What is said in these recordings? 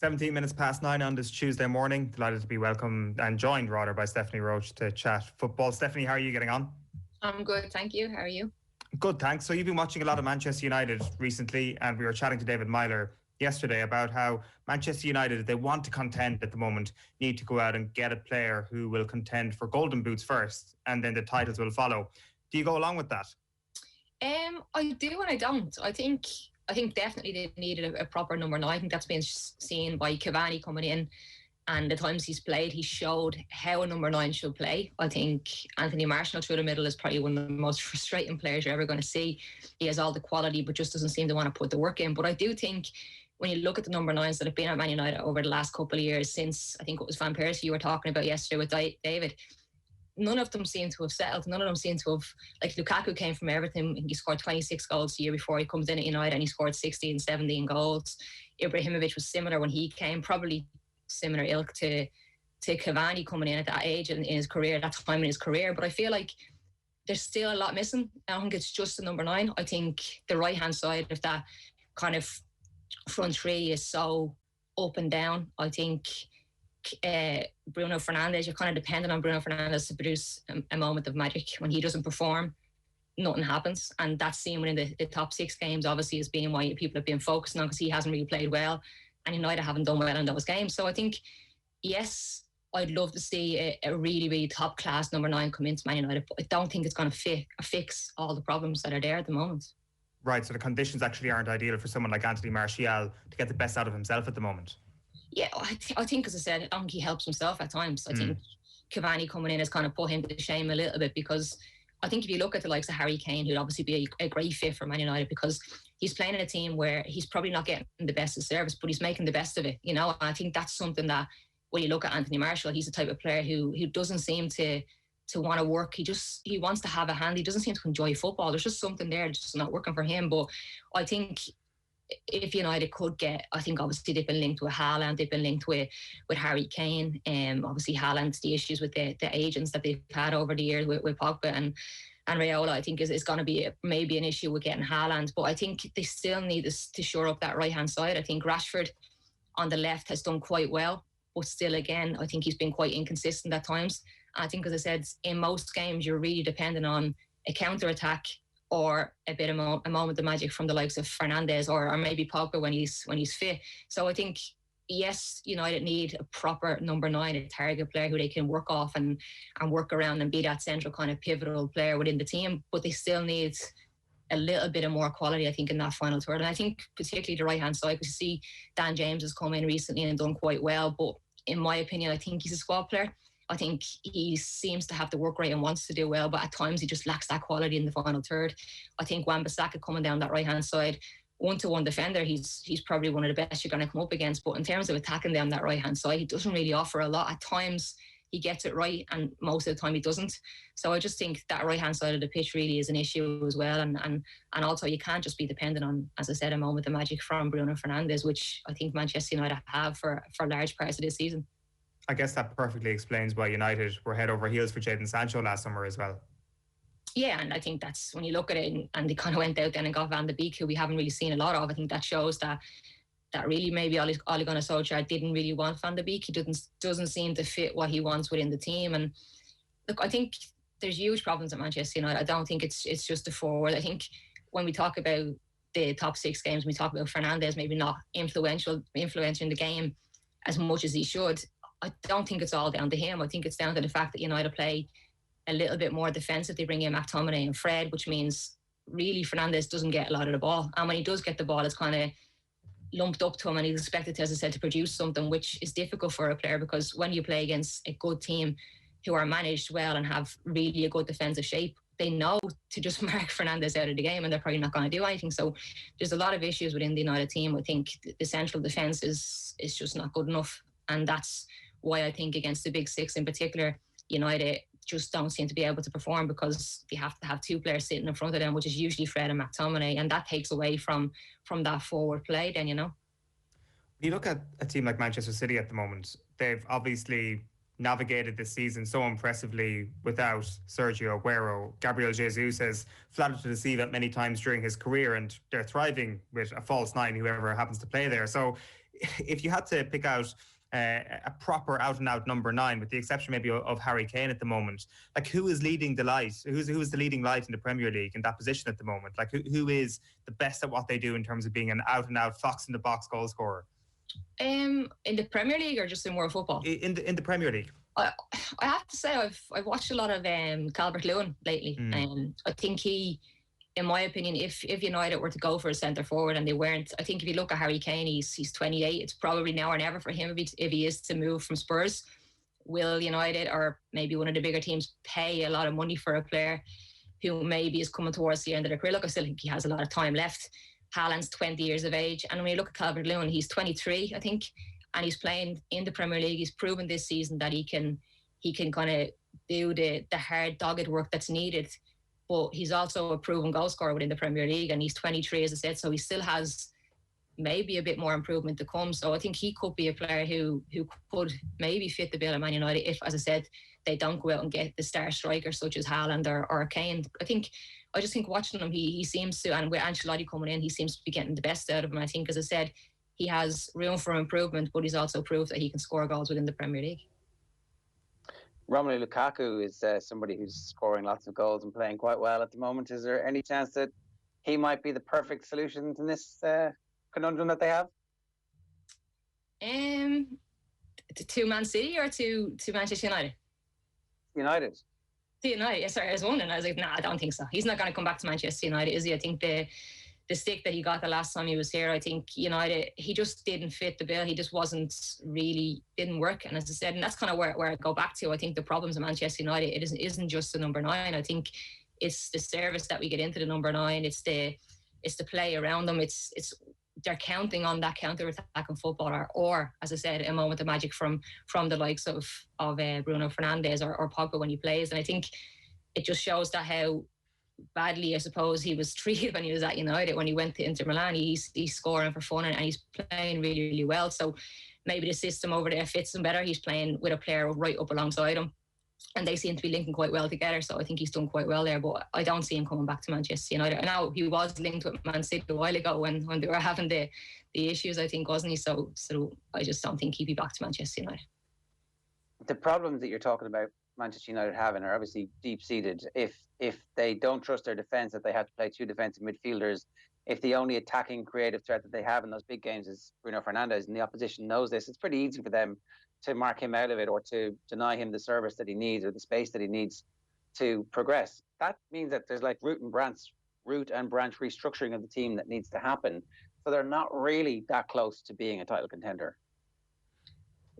17 minutes past 9 on this Tuesday morning. Delighted to be welcomed and joined rather by Stephanie Roche to chat football. Stephanie, how are you getting on? I'm good, thank you. How are you? Good, thanks. So you've been watching a lot of Manchester United recently, and we were chatting to David Myler yesterday about how Manchester United, if they want to contend at the moment, need to go out and get a player who will contend for golden boots first, and then the titles will follow. Do you go along with that? I do and I don't. I think definitely they needed a proper number 9. I think that's been seen by Cavani coming in, and the times he's played, he showed how a number 9 should play. I think Anthony Martial through the middle is probably one of the most frustrating players you're ever going to see. He has all the quality, but just doesn't seem to want to put the work in. But I do think when you look at the number 9s that have been at Man United over the last couple of years, since I think it was Van Persie you were talking about yesterday with David, none of them seem to have settled. None of them seem to have, like Lukaku came from Everton and he scored 26 goals the year before he comes in at United, and he scored 16, 17 goals. Ibrahimovic was similar when he came, probably similar ilk to Cavani coming in at that age in his career, that time in his career. But I feel like there's still a lot missing. I don't think it's just the number 9. I think the right-hand side of that kind of front three is so up and down. I think Bruno Fernandes, you're kind of dependent on Bruno Fernandes to produce a moment of magic. When he doesn't perform, nothing happens, and that's seen within the top 6 games obviously as being why people have been focusing on, because he hasn't really played well and United haven't done well in those games. So I think, yes, I'd love to see a really, really top class number 9 come into Man United, but I don't think it's going to fix all the problems that are there at the moment. Right, so the conditions actually aren't ideal for someone like Anthony Martial to get the best out of himself at the moment. Yeah, I think, as I said, I think he helps himself at times. I think Cavani coming in has kind of put him to shame a little bit, because I think if you look at the likes of Harry Kane, who'd obviously be a great fit for Man United, because he's playing in a team where he's probably not getting the best of service, but he's making the best of it, you know. And I think that's something that when you look at Anthony Martial, he's the type of player who doesn't seem to want to work. He wants to have a hand. He doesn't seem to enjoy football. There's just something there just not working for him. But I think if United could get, I think obviously they've been linked with Haaland, they've been linked with Harry Kane, obviously Haaland's the issues with the agents that they've had over the years with Pogba and Raiola, I think is going to be maybe an issue with getting Haaland. But I think they still need to shore up that right hand side. I think Rashford on the left has done quite well, but still again I think he's been quite inconsistent at times. And I think, as I said, in most games you're really dependent on a counter attack or a bit of a moment of magic from the likes of Fernandes or maybe Pogba when he's fit. So I think, yes, United need a proper number 9, a target player who they can work off and work around and be that central kind of pivotal player within the team. But they still need a little bit of more quality, I think, in that final third. And I think particularly the right-hand side, because you see Dan James has come in recently and done quite well. But in my opinion, I think he's a squad player. I think he seems to have the work rate and wants to do well, but at times he just lacks that quality in the final third. I think Wan-Bissaka coming down that right-hand side, one-to-one defender, he's probably one of the best you're going to come up against. But in terms of attacking down that right-hand side, he doesn't really offer a lot. At times he gets it right, and most of the time he doesn't. So I just think that right-hand side of the pitch really is an issue as well. And also you can't just be dependent on, as I said, a moment of magic from Bruno Fernandes, which I think Manchester United have for large parts of this season. I guess that perfectly explains why United were head over heels for Jadon Sancho last summer as well. Yeah, and I think that's, when you look at it, and they kind of went out then and got Van de Beek, who we haven't really seen a lot of. I think that shows that really maybe Ole Gunnar Solskjaer didn't really want Van de Beek. He doesn't seem to fit what he wants within the team. And look, I think there's huge problems at Manchester United. I don't think it's just the forward. I think when we talk about the top 6 games, we talk about Fernandes maybe not influential in the game as much as he should. I don't think it's all down to him. I think it's down to the fact that United play a little bit more defensive. They bring in McTominay and Fred, which means really Fernandes doesn't get a lot of the ball. And when he does get the ball, it's kind of lumped up to him and he's expected to, as I said, to produce something, which is difficult for a player, because when you play against a good team who are managed well and have really a good defensive shape, they know to just mark Fernandes out of the game and they're probably not going to do anything. So there's a lot of issues within the United team. I think the central defence is just not good enough. And that's why I think against the big 6 in particular, United just don't seem to be able to perform, because they have to have 2 players sitting in front of them, which is usually Fred and McTominay, and that takes away from that forward play then, When you look at a team like Manchester City at the moment, they've obviously navigated this season so impressively without Sergio Aguero. Gabriel Jesus has flattered to deceive at many times during his career, and they're thriving with a false 9, whoever happens to play there. So if you had to pick out a proper out-and-out number 9, with the exception maybe of Harry Kane at the moment, like who is leading the light? Who is the leading light in the Premier League in that position at the moment? Like who is the best at what they do in terms of being an out-and-out fox-in-the-box goal scorer? In the Premier League or just in world football? In the Premier League. I have to say I've watched a lot of Calvert-Lewin lately. I think he, in my opinion, if United were to go for a centre forward and they weren't, I think if you look at Harry Kane, he's 28. It's probably now or never for him if he is to move from Spurs. Will United or maybe one of the bigger teams pay a lot of money for a player who maybe is coming towards the end of their career? Look, I still think he has a lot of time left. Haaland's 20 years of age, and when you look at Calvert-Lewin, he's 23, I think, and he's playing in the Premier League. He's proven this season that he can kind of do the hard, dogged work that's needed. But he's also a proven goal scorer within the Premier League, and he's 23, as I said, so he still has maybe a bit more improvement to come. So I think he could be a player who could maybe fit the bill at Man United if, as I said, they don't go out and get the star strikers such as Haaland or Kane. I just think watching him, he seems to, and with Ancelotti coming in, he seems to be getting the best out of him. I think, as I said, he has room for improvement, but he's also proved that he can score goals within the Premier League. Romelu Lukaku is somebody who's scoring lots of goals and playing quite well at the moment. Is there any chance that he might be the perfect solution to this conundrum that they have? To Man City or to Manchester United? United. To United, yeah, sorry, I was wondering. I was like, nah, I don't think so. He's not going to come back to Manchester United, is he? I think the stick that he got the last time he was here, I think United, he just didn't fit the bill. He just didn't work. And as I said, and that's kind of where I go back to. I think the problems of Manchester United, it isn't just the number 9. I think it's the service that we get into the number 9. It's the play around them. It's they're counting on that counter-attacking footballer, or as I said, a moment of magic from the likes of Bruno Fernandes or Pogba when he plays. And I think it just shows that how badly, I suppose, he was treated when he was at United. When he went to Inter Milan, he's scoring for fun and he's playing really, really well. So maybe the system over there fits him better. He's playing with a player right up alongside him, and they seem to be linking quite well together. So I think he's done quite well there, but I don't see him coming back to Manchester United. And now he was linked with Man City a while ago when they were having the issues, I think, wasn't he? So I just don't think he'd be back to Manchester United. The problems that you're talking about Manchester United having are obviously deep-seated. If they don't trust their defence, that they have to play 2 defensive midfielders, if the only attacking creative threat that they have in those big games is Bruno Fernandes, and the opposition knows this, it's pretty easy for them to mark him out of it or to deny him the service that he needs or the space that he needs to progress. That means that there's like root and branch restructuring of the team that needs to happen. So they're not really that close to being a title contender.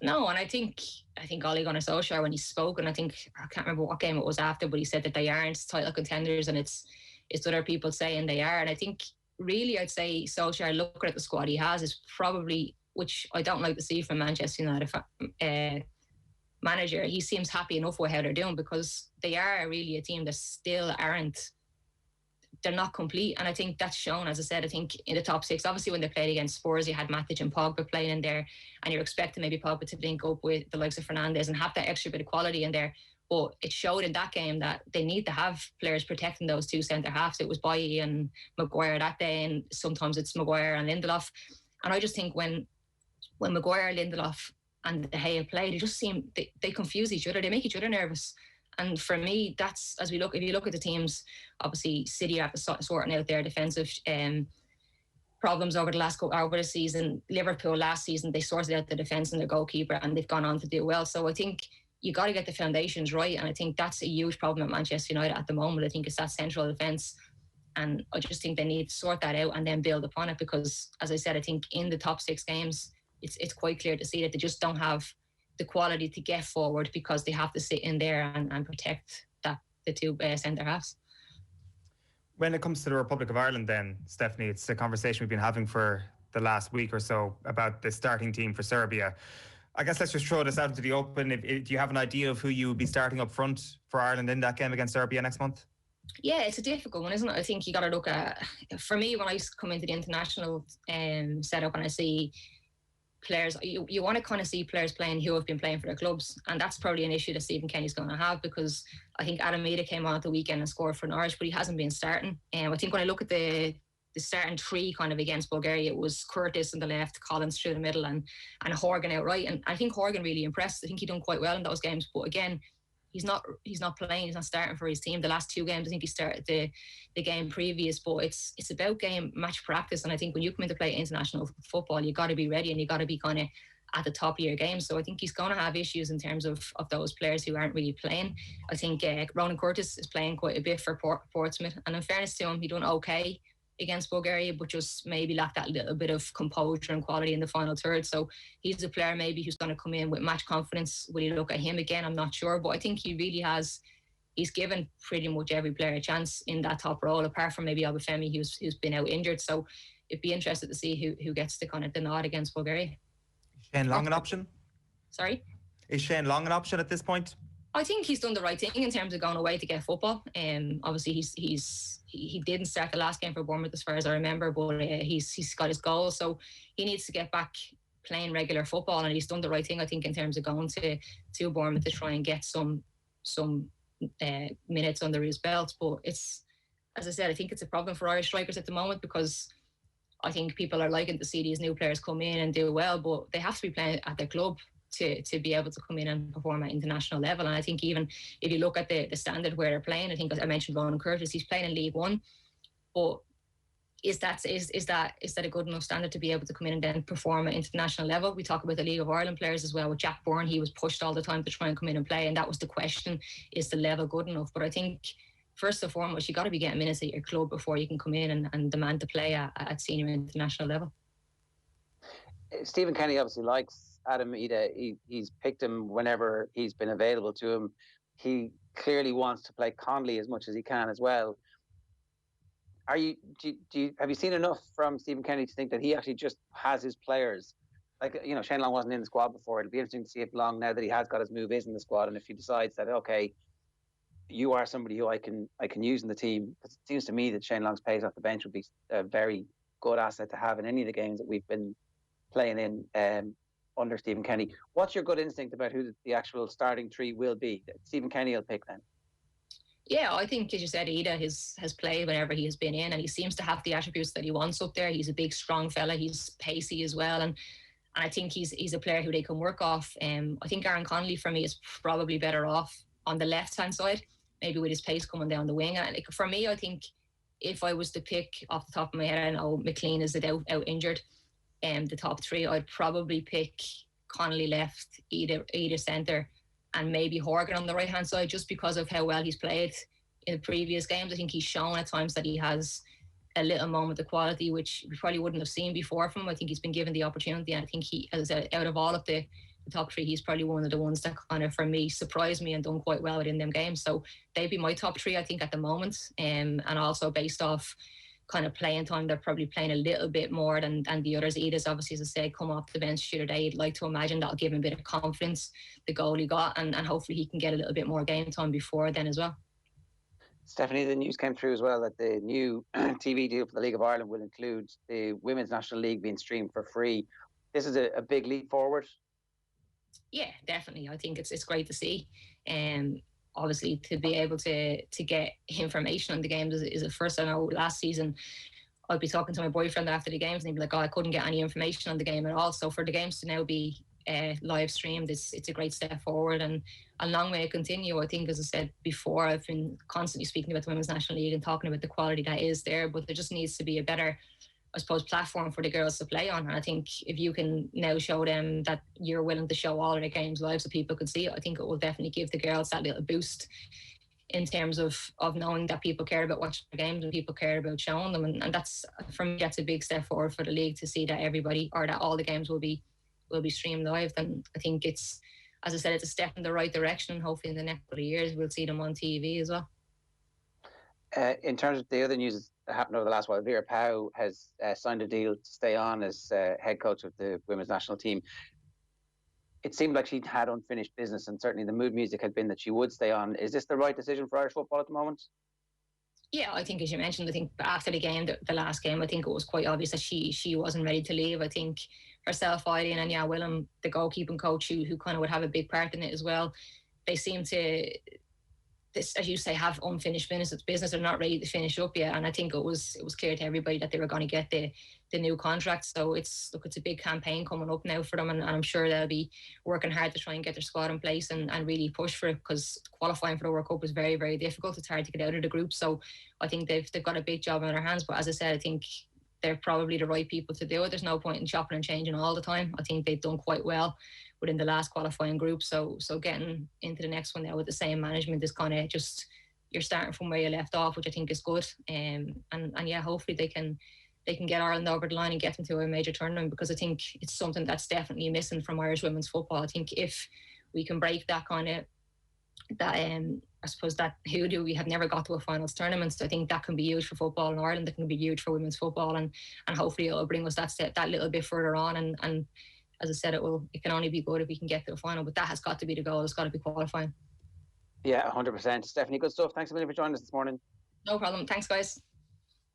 No, and I think Ole Gunnar Solskjaer, when he spoke, and I can't remember what game it was after, but he said that they aren't title contenders, and it's other people saying they are. And I think really I'd say Solskjaer, looking at the squad he has, is probably, which I don't like to see from Manchester United manager, he seems happy enough with how they're doing, because they are really a team that still they're not complete. And I think that's shown, as I said, I think in the top 6, obviously when they played against Spurs, you had Matic and Pogba playing in there, and you're expecting maybe Pogba to link up with the likes of Fernandes and have that extra bit of quality in there. But it showed in that game that they need to have players protecting those 2 centre-halves. It was Bailly and Maguire that day, and sometimes it's Maguire and Lindelof. And I just think when Maguire, Lindelof and De Gea play, they just seem, they confuse each other. They make each other nervous. And for me, that's, if you look at the teams, obviously City are sorting out their defensive problems over the season. Liverpool last season, they sorted out the defence and their goalkeeper, and they've gone on to do well. So I think you got to get the foundations right. And I think that's a huge problem at Manchester United at the moment. I think it's that central defence. And I just think they need to sort that out and then build upon it, because, as I said, I think in the top 6 games, it's quite clear to see that they just don't have the quality to get forward, because they have to sit in there and protect the 2 centre halves. When it comes to the Republic of Ireland then, Stephanie, it's a conversation we've been having for the last week or so about the starting team for Serbia. I guess let's just throw this out into the open. Do you have an idea of who you would be starting up front for Ireland in that game against Serbia next month? Yeah, it's a difficult one, isn't it? I think you got to look at, for me, when I come into the international setup and I see players, you want to kind of see players playing who have been playing for their clubs, and that's probably an issue that Stephen Kenny's going to have, because I think Adam Meada came on at the weekend and scored for Norwich, but he hasn't been starting. I think when I look at the the starting three kind of against Bulgaria, it was Curtis on the left, Collins through the middle, and Horgan out right. And I think Horgan really impressed. I think he done quite well in those games. But again, he's not playing. He's not starting for his team. The last two games, I think he started the game previous. But it's about game match practice. And I think when you come in to play international football, you got to be ready and you got to be kind of at the top of your game. So I think he's going to have issues in terms of those players who aren't really playing. I think Ronan Curtis is playing quite a bit for Portsmouth. And in fairness to him, he done okay against Bulgaria, but just maybe lacked that little bit of composure and quality in the final third. So he's a player maybe who's going to come in with match confidence. Will you look at him again? I'm not sure, but I think he really has. He's given pretty much every player a chance in that top role, apart from maybe Obafemi, who's been out injured. So it'd be interested to see who gets the kind of the nod against Bulgaria. Shane Long an option? Sorry? Is Shane Long an option at this point? I think he's done the right thing in terms of going away to get football. Obviously, he didn't start the last game for Bournemouth as far as I remember, but he's got his goal, so he needs to get back playing regular football, and he's done the right thing, I think, in terms of going to Bournemouth to try and get some minutes under his belt. But it's, as I said, I think it's a problem for Irish strikers at the moment, because I think people are liking to see these new players come in and do well, but they have to be playing at their club to be able to come in and perform at international level. And I think even if you look at the standard where they're playing, I think I mentioned Ronan Curtis, he's playing in League One, but is that a good enough standard to be able to come in and then perform at international level? We talk about the League of Ireland players as well. With Jack Byrne, he was pushed all the time to try and come in and play, and that was the question: is the level good enough? But I think first and foremost, you got to be getting minutes at your club before you can come in and demand to play at senior international level. Stephen Kenny obviously likes Adam Idah. He's picked him whenever he's been available to him. He clearly wants to play Conley as much as he can as well. Have you seen enough from Stephen Kenny to think that he actually just has his players? Like, you know, Shane Long wasn't in the squad before. It'll be interesting to see if Long, now that he has got his move, is in the squad, and if he decides that, okay, you are somebody who I can use in the team. Because it seems to me that Shane Long's pace off the bench would be a very good asset to have in any of the games that we've been playing in under Stephen Kenny. What's your gut instinct about who the actual starting three will be? Stephen Kenny will pick then. Yeah, I think, as you said, Idah has played whenever he has been in, and he seems to have the attributes that he wants up there. He's a big, strong fella. He's pacey as well, and I think he's a player who they can work off. I think Aaron Connolly, for me, is probably better off on the left-hand side, maybe with his pace coming down the wing. And for me, I think if I was to pick off the top of my head, I know McLean is out injured, the top three, I'd probably pick Connolly left, Idah centre, and maybe Horgan on the right hand side, just because of how well he's played in previous games. I think he's shown at times that he has a little moment of quality, which we probably wouldn't have seen before from him. I think he's been given the opportunity, and I think he, as I said, out of all of the top three, he's probably one of the ones that kind of, for me, surprised me and done quite well within them games. So they'd be my top three, I think, at the moment, and also based off kind of playing time, they're probably playing a little bit more than the others. Idah's obviously, as I said, come off the bench the other day. You'd like to imagine that'll give him a bit of confidence, the goal he got, and hopefully he can get a little bit more game time before then as well. Stephanie, the news came through as well that the new TV deal for the League of Ireland will include the Women's National League being streamed for free. This is a big leap forward. Yeah, definitely. I think it's great to see. Obviously, to be able to get information on the games is a first. I know last season I'd be talking to my boyfriend after the games and he'd be like, I couldn't get any information on the game at all. So for the games to now be live streamed, it's a great step forward and a long way to continue. I think, as I said before, I've been constantly speaking about the Women's National League and talking about the quality that is there, but there just needs to be a better, I suppose, platform for the girls to play on. And I think if you can now show them that you're willing to show all of their games live so people can see it, I think it will definitely give the girls that little boost in terms of knowing that people care about watching the games and people care about showing them. And that's, for me, that's a big step forward for the league, to see that everybody, or that all the games will be streamed live. Then I think it's, as I said, it's a step in the right direction, and hopefully in the next couple of years we'll see them on TV as well. In terms of the other news that happened over the last while, Vera Pauw has signed a deal to stay on as head coach of the women's national team. It seemed like she'd had unfinished business, and certainly the mood music had been that she would stay on. Is this the right decision for Irish football at the moment? Yeah, I think, as you mentioned, I think after the game, the last game, I think it was quite obvious that she wasn't ready to leave. I think herself, Eileen, and Willem, the goalkeeping coach, who kind of would have a big part in it as well, they seem to this, as you say, have unfinished business. They're not ready to finish up yet, and I think it was clear to everybody that they were going to get the new contract. So it's a big campaign coming up now for them, and I'm sure they'll be working hard to try and get their squad in place and really push for it, because qualifying for the World Cup is very, very difficult. It's hard to get out of the group, so I think they've got a big job on their hands. But as I said, I think they're probably the right people to do it. There's no point in chopping and changing all the time. I think they've done quite well within the last qualifying group. So getting into the next one now with the same management is kind of just, you're starting from where you left off, which I think is good. And yeah, hopefully they can get Ireland over the line and get them to a major tournament, because I think it's something that's definitely missing from Irish women's football. I think if we can break that kind of I suppose that hoodoo, we have never got to a finals tournament. So I think that can be huge for football in Ireland. That can be huge for women's football, and hopefully it'll bring us that step that little bit further on. And as I said, it can only be good if we can get to a final. But that has got to be the goal. It's got to be qualifying. Yeah, 100%. Stephanie, good stuff. Thanks a million for joining us this morning. No problem. Thanks, guys.